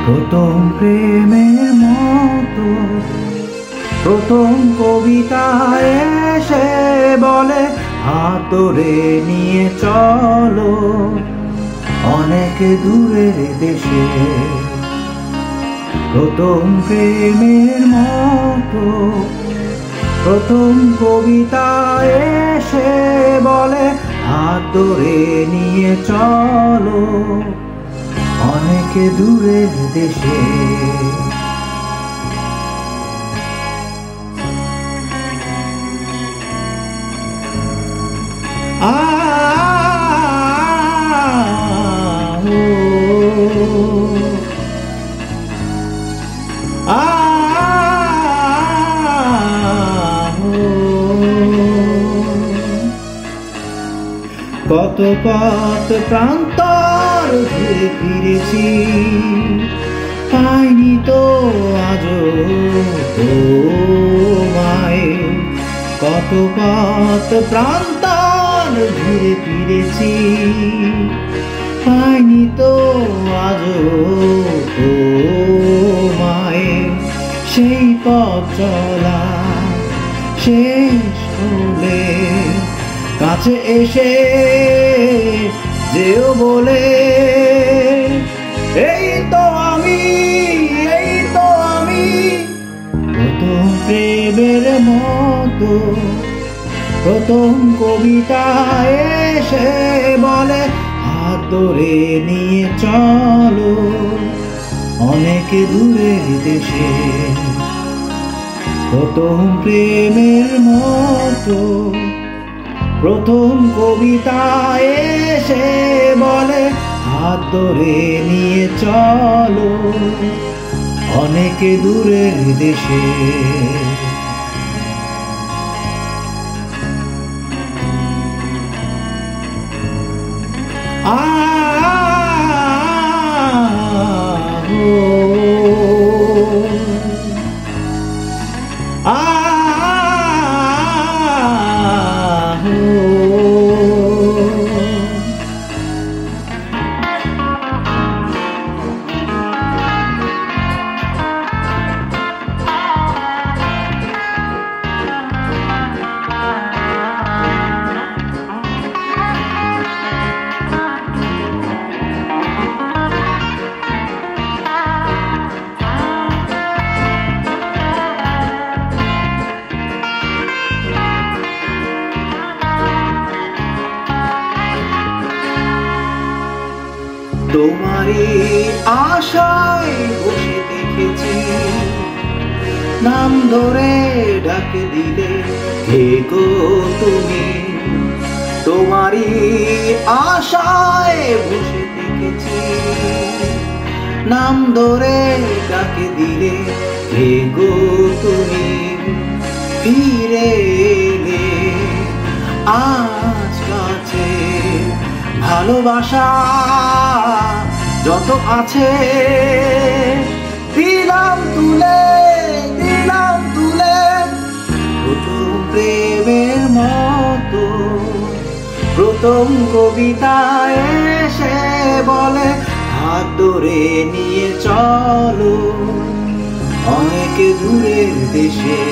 প্রথম প্রেমের মতো প্রথম কবিতা এসে বলে হাত ধরে নিয়ে চলো অনেক দূরের দেশে। প্রথম প্রেমের মতো প্রথম কবিতা এসে বলে হাত ধরে নিয়ে চলো অনেক দূরের দেশে। কত পথ প্রান্তর ঘুরে ফিরেছি, পাইনি তো আজও তোমায়। কত পথ প্রান্তর ঘুরে ফিরেছি, পাইনি তো আজও তোমায়। সেই পথ চলা শেষ হলে কাছে এসে যেও বলে এই তো আমি, এই তো আমি। প্রথম প্রেমের মতো প্রথম কবিতা এসে বলে হাত ধরে নিয়ে চলো অনেক দূরের দেশে। প্রথম প্রেমের মতো প্রথম কবিতা এসে বলে হাত ধরে নিয়ে চলো অনেক দূরের দেশে। তোমারই আশায় বসে দেখেছি, নাম ধরে ডাকে দিলে কে গো তুমি। তোমারই আশায় বসে দেখেছি, নাম ধরে ডাকে দিলে কে গো তুমি। ফিরে এলে আজ কাছে ভালোবাসা যত আছে দিলাম তুলে, দিলাম তুলে। প্রথম প্রেমের মতো প্রথম কবিতা এসে বলে হাত ধরে নিয়ে চলো অনেক দূরের দেশে।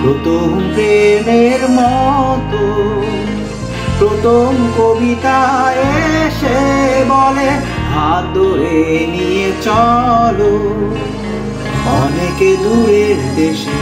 প্রথম প্রেমের মতো প্রথম কবিতা এসে বলে হাত ধরে নিয়ে চলো অনেক দূরের দেশে।